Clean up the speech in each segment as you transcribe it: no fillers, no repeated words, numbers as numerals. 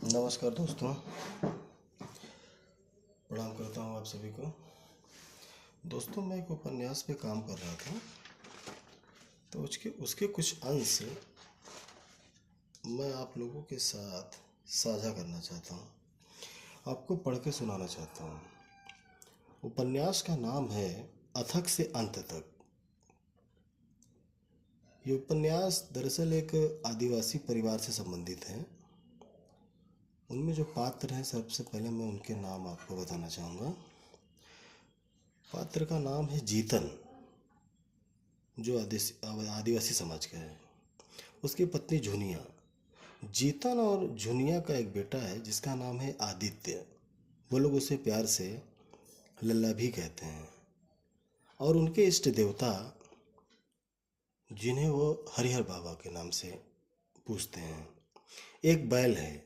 नमस्कार दोस्तों, प्रणाम करता हूँ आप सभी को। दोस्तों, मैं एक उपन्यास पे काम कर रहा था, तो उसके उसके कुछ अंश मैं आप लोगों के साथ साझा करना चाहता हूँ, आपको पढ़ के सुनाना चाहता हूँ। उपन्यास का नाम है अथक से अंत तक। ये उपन्यास दरअसल एक आदिवासी परिवार से संबंधित है। उनमें जो पात्र हैं, सबसे पहले मैं उनके नाम आपको बताना चाहूँगा। पात्र का नाम है जीतन, जो आदिवासी समाज का है। उसकी पत्नी झुनिया। जीतन और झुनिया का एक बेटा है जिसका नाम है आदित्य। वो लोग उसे प्यार से लल्ला भी कहते हैं। और उनके इष्ट देवता, जिन्हें वो हरिहर बाबा के नाम से पूजते हैं। एक बैल है।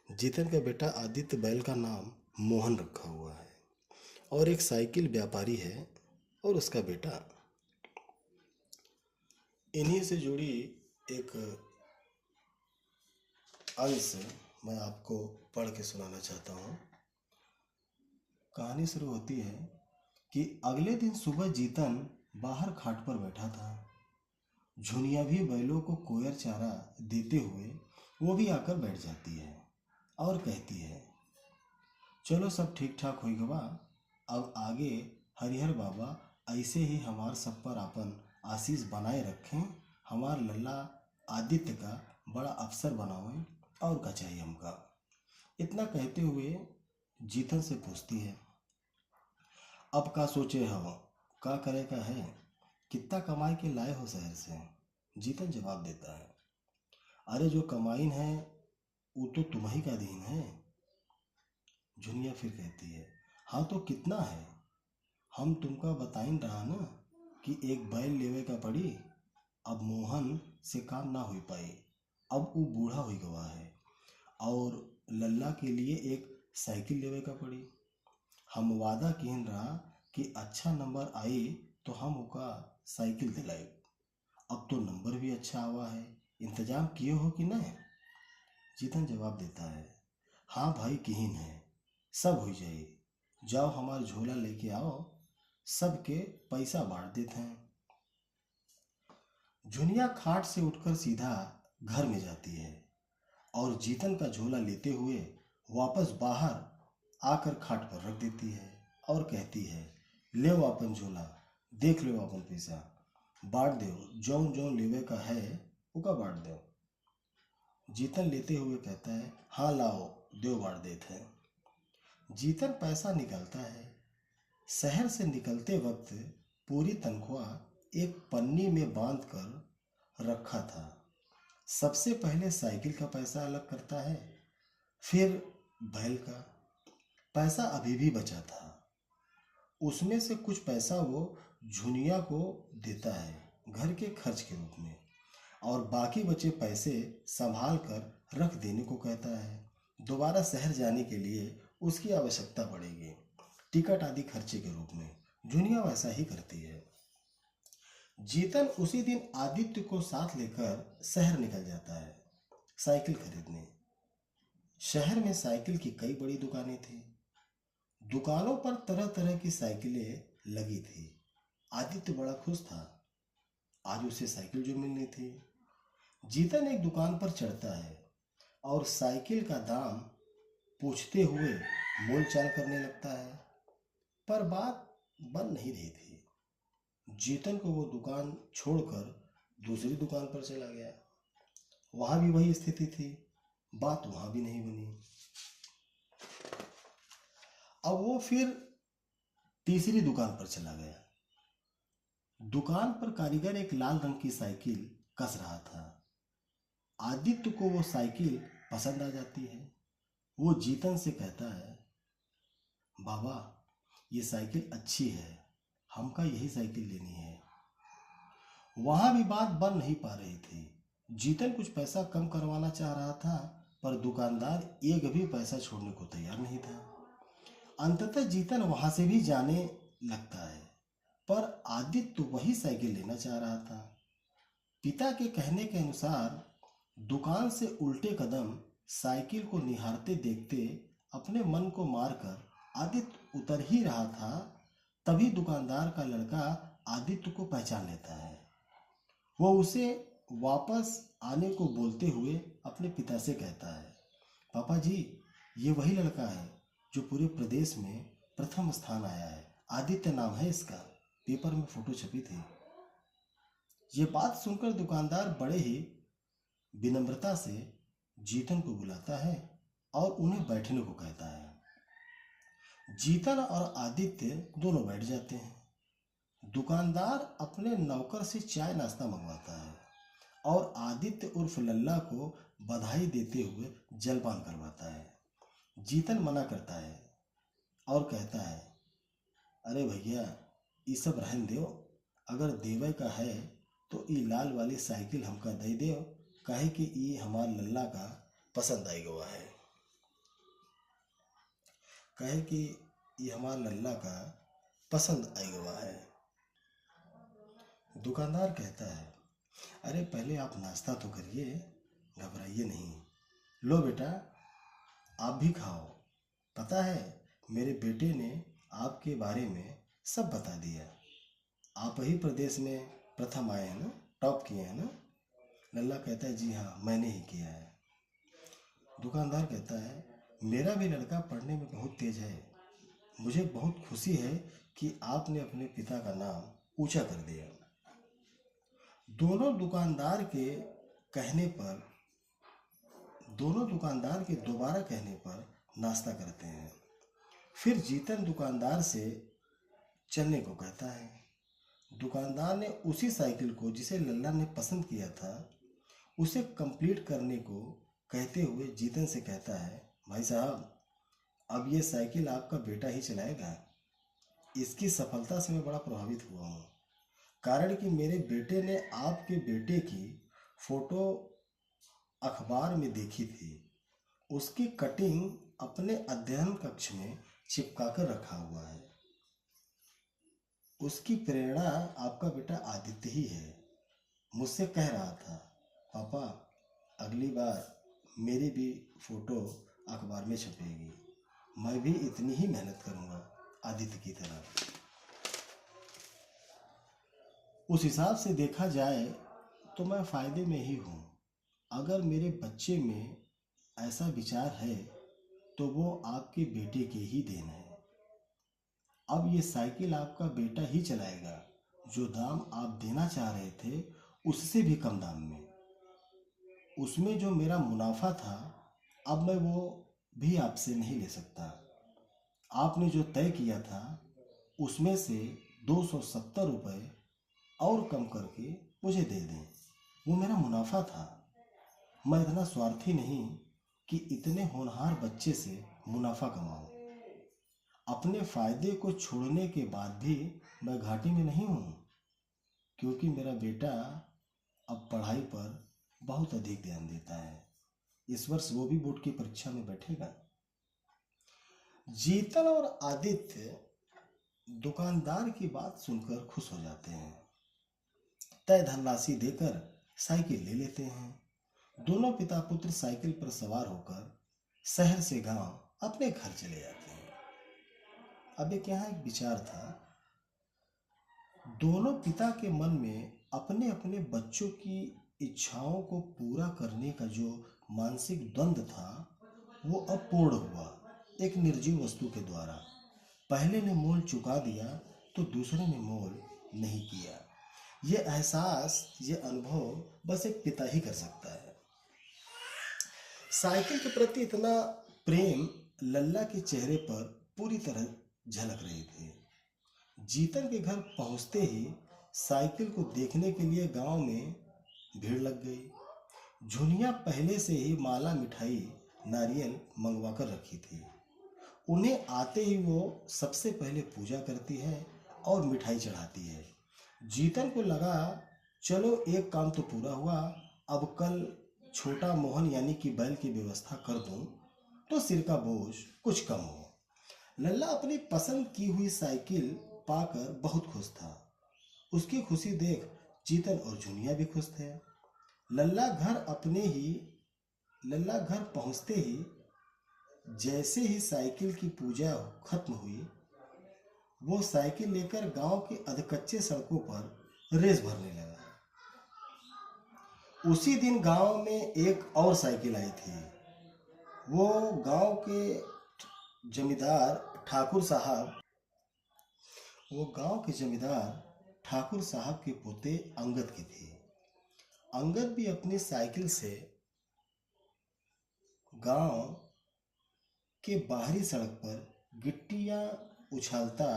जीतन का बेटा आदित्य बैल का नाम मोहन रखा हुआ है। और एक साइकिल व्यापारी है और उसका बेटा। इन्हीं से जुड़ी एक अंश मैं आपको पढ़ के सुनाना चाहता हूँ। कहानी शुरू होती है कि अगले दिन सुबह जीतन बाहर खाट पर बैठा था। झुनिया भी बैलों को कोयर चारा देते हुए वो भी आकर बैठ जाती है और कहती है, चलो सब ठीक ठाक होई गवा। अब आगे हरिहर बाबा ऐसे ही हमार सब पर आपन आशीष बनाए रखें। हमार लल्ला आदित्य का बड़ा अफसर बनावें और का चाहिए हमका। इतना कहते हुए जीतन से पूछती है, अब का सोचे हो, का करे का है, कितना कमाई के लाए हो शहर से। जीतन जवाब देता है, अरे जो कमाईन है वो तो तुम्ही का दीन है। झुनिया फिर कहती है, हाँ तो कितना है, हम तुमका बताइन रहा ना कि एक बैल लेवे का पड़ी। अब मोहन से काम ना हो पाई, अब वो बूढ़ा हो गवा है। और लल्ला के लिए एक साइकिल लेवे का पड़ी। हम वादा किहन रहा कि अच्छा नंबर आई तो हम ओका साइकिल दिलाई। अब तो नंबर भी अच्छा आवा है, इंतजाम किए हो कि नहीं। जीतन जवाब देता है, हाँ भाई किहिन है, सब हो जाए। जाओ हमार झोला लेके आओ, सबके पैसा बांट देते हैं। झुनिया खाट से उठकर सीधा घर में जाती है और जीतन का झोला लेते हुए वापस बाहर आकर खाट पर रख देती है और कहती है, ले अपन झोला, देख लो अपन पैसा, बांट दो, जौन जौन लेवे का है उका बांट दो। जीतन लेते हुए कहता है, हाँ लाओ, दो बांट देते हैं। जीतन पैसा निकालता है। शहर से निकलते वक्त पूरी तनख्वाह एक पन्नी में बांध कर रखा था। सबसे पहले साइकिल का पैसा अलग करता है, फिर बैल का पैसा अभी भी बचा था। उसमें से कुछ पैसा वो झुनिया को देता है घर के खर्च के रूप में, और बाकी बचे पैसे संभाल कर रख देने को कहता है। दोबारा शहर जाने के लिए उसकी आवश्यकता पड़ेगी, टिकट आदि खर्चे के रूप में। झुनिया वैसा ही करती है। जीतन उसी दिन आदित्य को साथ लेकर शहर निकल जाता है साइकिल खरीदने। शहर में साइकिल की कई बड़ी दुकानें थी। दुकानों पर तरह तरह की साइकिलें लगी थी। आदित्य बड़ा खुश था, आज उसे साइकिल जो मिलनी थी। जीतन एक दुकान पर चढ़ता है और साइकिल का दाम पूछते हुए मोलचाल करने लगता है, पर बात बन नहीं रही थी। जीतन को वो दुकान छोड़कर दूसरी दुकान पर चला गया। वहां भी वही स्थिति थी, बात वहां भी नहीं बनी। अब वो फिर तीसरी दुकान पर चला गया। दुकान पर कारीगर एक लाल रंग की साइकिल कस रहा था। आदित्य को वो साइकिल पसंद आ जाती है। वो जीतन से कहता है, बाबा ये साइकिल अच्छी है, हमका यही साइकिल लेनी है। वहां भी बात बन नहीं पा रही थी। जीतन कुछ पैसा कम करवाना चाह रहा था, पर दुकानदार एक भी पैसा छोड़ने को तैयार नहीं था। अंततः जीतन वहां से भी जाने लगता है, पर आदित्य तो वही साइकिल लेना चाह रहा था। पिता के कहने के अनुसार दुकान से उल्टे कदम साइकिल को निहारते देखते अपने मन को मारकर आदित्य उतर ही रहा था, तभी दुकानदार का लड़का आदित्य को पहचान लेता है। वो उसे वापस आने को बोलते हुए अपने पिता से कहता है, पापा जी, ये वही लड़का है जो पूरे प्रदेश में प्रथम स्थान आया है। आदित्य नाम है इसका, पेपर में फोटो छपी थी। ये बात सुनकर दुकानदार बड़े ही विनम्रता से जीतन को बुलाता है और उन्हें बैठने को कहता है। जीतन और आदित्य दोनों बैठ जाते हैं। दुकानदार अपने नौकर से चाय नाश्ता मंगवाता है और आदित्य उर्फ लल्ला को बधाई देते हुए जलपान करवाता है। जीतन मना करता है और कहता है, अरे भैया, ये सब रहन दो, अगर देवे का है तो ये लाल वाली साइकिल हमका दे दो, काहे कि ये हमार लल्ला का पसंद आई गवा है। कहे कि ये हमार लल्ला का पसंद आई गवा है। दुकानदार कहता है, अरे पहले आप नाश्ता तो करिए, घबराइए नहीं। लो बेटा, आप भी खाओ। पता है, मेरे बेटे ने आपके बारे में सब बता दिया। आप ही प्रदेश में प्रथम आए हैं ना, टॉप किए हैं ना। लल्ला कहता है, जी हाँ, मैंने ही किया है। दुकानदार कहता है, मेरा भी लड़का पढ़ने में बहुत तेज है। मुझे बहुत खुशी है कि आपने अपने पिता का नाम ऊंचा कर दिया। दोनों दुकानदार के दोबारा कहने पर नाश्ता करते हैं। फिर जीतन दुकानदार से चलने को कहता है। दुकानदार ने उसी साइकिल को जिसे लल्ला ने पसंद किया था उसे कंप्लीट करने को कहते हुए जीतन से कहता है, भाई साहब, अब ये साइकिल आपका बेटा ही चलाएगा। इसकी सफलता से मैं बड़ा प्रभावित हुआ हूँ, कारण कि मेरे बेटे ने आपके बेटे की फोटो अखबार में देखी थी। उसकी कटिंग अपने अध्ययन कक्ष में चिपका कर रखा हुआ है। उसकी प्रेरणा आपका बेटा आदित्य ही है। मुझसे कह रहा था, पापा, अगली बार मेरी भी फोटो अखबार में छपेगी, मैं भी इतनी ही मेहनत करूंगा आदित्य की तरह। उस हिसाब से देखा जाए तो मैं फायदे में ही हूँ। अगर मेरे बच्चे में ऐसा विचार है तो वो आपके बेटे के ही देन है। अब ये साइकिल आपका बेटा ही चलाएगा। जो दाम आप देना चाह रहे थे उससे भी कम दाम में। उसमें जो मेरा मुनाफा था, अब मैं वो भी आपसे नहीं ले सकता। आपने जो तय किया था उसमें से 270 रुपये और कम करके मुझे दे दें। वो मेरा मुनाफा था। मैं इतना स्वार्थी नहीं कि इतने होनहार बच्चे से मुनाफा कमाऊं। अपने फायदे को छोड़ने के बाद भी मैं घाटे में नहीं हूँ, क्योंकि मेरा बेटा अब पढ़ाई पर बहुत अधिक ध्यान देता है। इस वर्ष वो भी बोर्ड की परीक्षा में बैठेगा। जीतन और आदित्य दुकानदार की बात सुनकर खुश हो जाते हैं। तय धनराशि देकर साइकिल ले लेते हैं। दोनों पिता पुत्र साइकिल पर सवार होकर शहर से गांव अपने घर चले जाते हैं। अब एक यहाँ एक विचार था। दोनों पिता के मन में अपने अपने बच्चों की इच्छाओं को पूरा करने का जो मानसिक द्वंद्व था वो अब पूर्ण हुआ एक निर्जीव वस्तु के द्वारा। पहले ने मोल चुका दिया तो दूसरे ने मोल नहीं किया। ये एहसास, ये अनुभव बस एक पिता ही कर सकता है। साइकिल के प्रति इतना प्रेम लल्ला के चेहरे पर पूरी तरह झलक रही थी। जीतन के घर पहुंचते ही साइकिल को देखने के लिए गांव में भीड़ लग गई। झुनिया पहले से ही माला, मिठाई, नारियल मंगवा कर रखी थी। उन्हें आते ही वो सबसे पहले पूजा करती है और मिठाई चढ़ाती है। जीतन को लगा, चलो एक काम तो पूरा हुआ, अब कल छोटा मोहन यानी कि बैल की व्यवस्था कर दूं तो सिर का बोझ कुछ कम हो। लल्ला अपनी पसंद की हुई साइकिल पाकर बहुत खुश था। उसकी खुशी देख जीतन और झुनिया भी खुश थे। लल्ला घर अपने ही लल्ला घर पहुंचते ही जैसे ही साइकिल की पूजा खत्म हुई, वो साइकिल लेकर गांव के अधकच्चे सड़कों पर रेस भरने लगा। उसी दिन गांव में एक और साइकिल आई थी। वो गांव के जमींदार ठाकुर साहब वो गांव के जमींदार ठाकुर साहब के पोते अंगद की थी। अंगद भी अपनी साइकिल से गांव के बाहरी सड़क पर गिट्टियां उछालता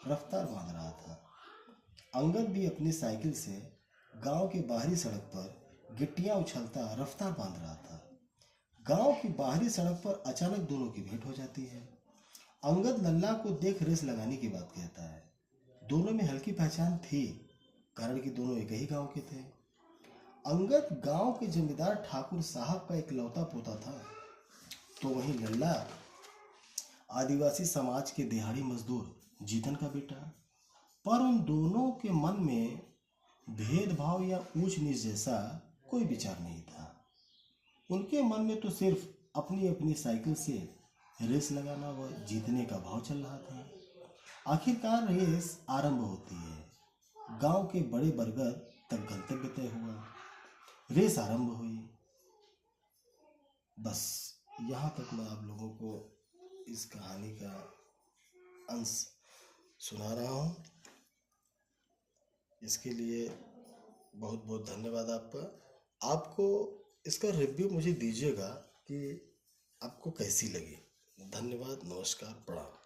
रफ्तार बांध रहा था। अंगद भी अपनी साइकिल से गांव के बाहरी सड़क पर गिट्टियां उछालता रफ्तार बांध रहा था। गांव की बाहरी सड़क पर अचानक दोनों की भेंट हो जाती है। अंगद लल्ला को देख रेस लगाने की बात कहता है। दोनों में हल्की पहचान थी, कारण कि दोनों एक ही गांव के थे। अंगद गांव के जमींदार ठाकुर साहब का इकलौता पोता था, तो वहीं लल्ला आदिवासी समाज के दिहाड़ी मजदूर जीतन का बेटा। पर उन दोनों के मन में भेदभाव या ऊंच नीच जैसा कोई विचार नहीं था। उनके मन में तो सिर्फ अपनी अपनी साइकिल से रेस लगाना व जीतने का भाव चल रहा था। आखिरकार रेस आरंभ होती है। गांव के बड़े बरगद तक गंतव्य तय हुआ। रेस आरंभ हुई। बस यहाँ तक मैं आप लोगों को इस कहानी का अंश सुना रहा हूँ। इसके लिए बहुत बहुत धन्यवाद आपका। आपको इसका रिव्यू मुझे दीजिएगा कि आपको कैसी लगी। धन्यवाद, नमस्कार, प्रणाम।